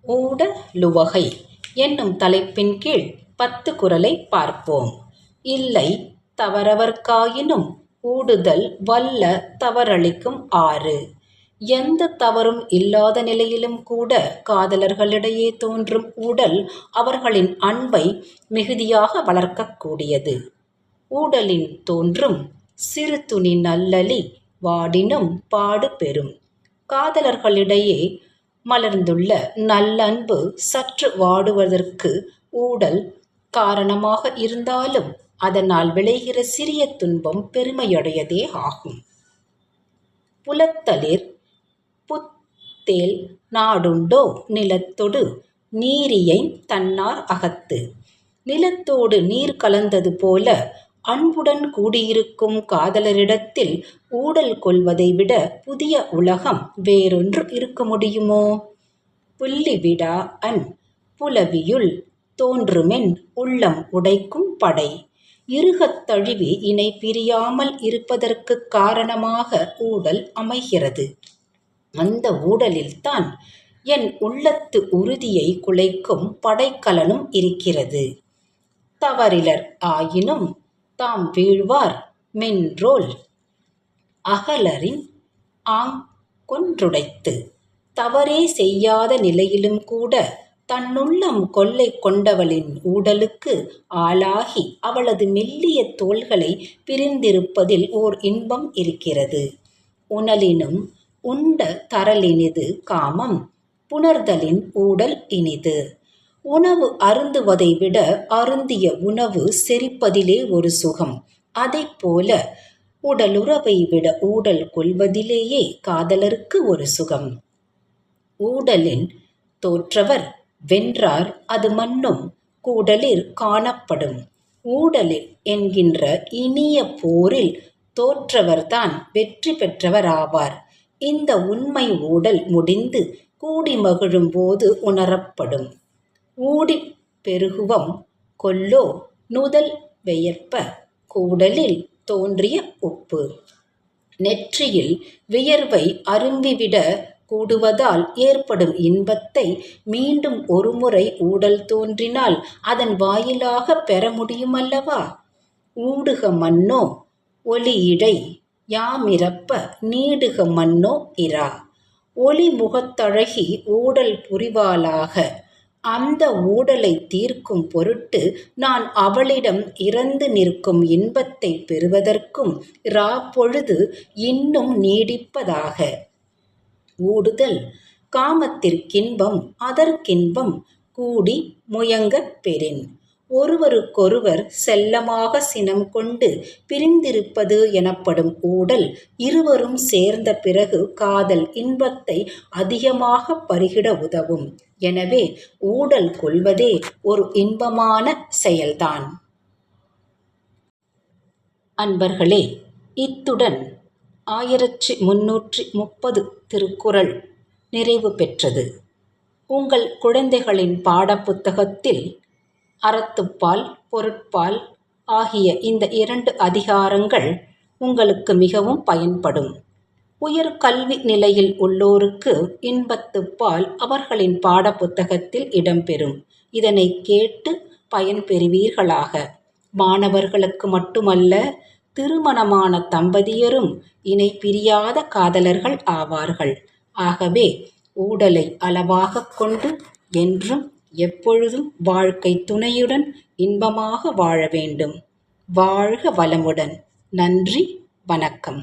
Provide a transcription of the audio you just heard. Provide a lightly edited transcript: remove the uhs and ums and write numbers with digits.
ஊடலுவகை என்னும் தலைப்பின் கீழ் 10 குறளைப் பார்ப்போம். இல்லை தவறவர்க்காயினும் ஊடுதல் வல்ல தவறளிக்கும் ஆறு. எந்த தவறும் இல்லாத நிலையிலும் கூட காதலர்களிடையே தோன்றும் ஊடல் அவர்களின் அன்பை மிகுதியாக வளர்க்கக்கூடியது. ஊடலின் தோன்றும் சிறு துணி நல்லளி வாடினும் பாடு பெறும். காதலர்களிடையே மலர்ந்துள்ள நல்லன்பு சற்று வாடுவதற்கு ஊடல் காரணமாக இருந்தாலும் அதனால் விளைகிற சிறிய துன்பம் பெருமையுடையதே ஆகும். புலத்தளிர் புத்தேல் நாடுண்டோ நிலத்தொடு நீரியைந் தன்னார் அகத்து. நிலத்தோடு நீர் கலந்தது போல அன்புடன் கூடியிருக்கும் காதலரிடத்தில் ஊடல் கொள்வதை விட புதிய உலகம் வேறொன்று இருக்க முடியுமோ? புல்லி விடா அன் புலவியுள் தோன்றுமென் உள்ளம் உடைக்கும் படை. இறுகத் தழுவி இணை பிரியாமல் இருப்பதற்குக் காரணமாக ஊடல் அமைகிறது. அந்த ஊடலில்தான் என் உள்ளத்து உறுதியை குலைக்கும் படைக்கலனும் இருக்கிறது. தவறிலர் ஆயினும் தாம் வீழ்வார் மென்றோள் அகலரின் ஆங்கொன்றுடைத்து. தவறே செய்யாத நிலையிலும் கூட தன்னுள்ளம் கொள்ளை கொண்டவளின் ஊடலுக்கு ஆளாகி அவளது மெல்லிய தோள்களை பிரிந்திருப்பதில் ஓர் இன்பம் இருக்கிறது. உணலினும் உண்ட தரலினிது காமம் புணர்தலின் ஊடல் இனிது. உணவு அருந்துவதை விட அருந்திய உணவு செரிப்பதிலே ஒரு சுகம். அதைப்போல உடலுறவை விட ஊடல் கொள்வதிலேயே காதலருக்கு ஒரு சுகம். ஊடலின் தோற்றவர் வென்றார் அது மன்னும் கூடலிற் காணப்படும். ஊடலில் என்கின்ற இனிய போரில் தோற்றவர்தான் வெற்றி பெற்றவராவார். இந்த உண்மை ஊடல் முடிந்து கூடி மகிழும் போது உணரப்படும். ஊடிப் பெருகுவம் கொல்லோ நுதல் வெயற்ப கூடலில் தோன்றிய உப்பு. நெற்றியில் வியர்வை அரும்பிவிட கூடுவதால் ஏற்படும் இன்பத்தை மீண்டும் ஒருமுறை ஊடல் தோன்றினால் அதன் வாயிலாக பெற முடியுமல்லவா? ஊடுக மன்னோ ஒளியிடை யாமிரப்ப நீடுக மன்னோ இரா. ஒளி முகத்தழகி ஊடல் புரிவாளாக. அந்த ஊடலை தீர்க்கும் பொருட்டு நான் அவளிடம் இறந்து நிற்கும் இன்பத்தை பெறுவதற்கும் பொழுது இன்னும் நீடிப்பதாக. ஊடுதல் காமத்திற்கின்பம் அதற்கின்பம் கூடி முயங்கப் பெறின். ஒருவருக்கொருவர் செல்லமாக சினம் கொண்டு பிரிந்திருப்பது எனப்படும் ஊடல் இருவரும் சேர்ந்த பிறகு காதல் இன்பத்தை அதிகமாக பருகிட உதவும். எனவே ஊடல் கொள்வதே ஒரு இன்பமான செயல்தான். அன்பர்களே, இத்துடன் 1330 திருக்குறள் நிறைவு பெற்றது. உங்கள் குழந்தைகளின் பாடப்புத்தகத்தில் அறத்துப்பால் பொருட்பால் ஆகிய இந்த 2 அதிகாரங்கள் உங்களுக்கு மிகவும் பயன்படும். உயர் கல்வி நிலையில் உள்ளோருக்கு இன்பத்துப்பால் அவர்களின் பாடப்புத்தகத்தில் இடம்பெறும். இதனை கேட்டு பயன்பெறுவீர்களாக. மாணவர்களுக்கு மட்டுமல்ல, திருமணமான தம்பதியரும் இணை பிரியாத காதலர்கள் ஆவார்கள். ஆகவே ஊடலை அளவாகக் கொண்டு என்றும் எப்பொழுதும் வாழ்க்கை துணையுடன் இன்பமாக வாழ வேண்டும். வாழ்க வளமுடன். நன்றி, வணக்கம்.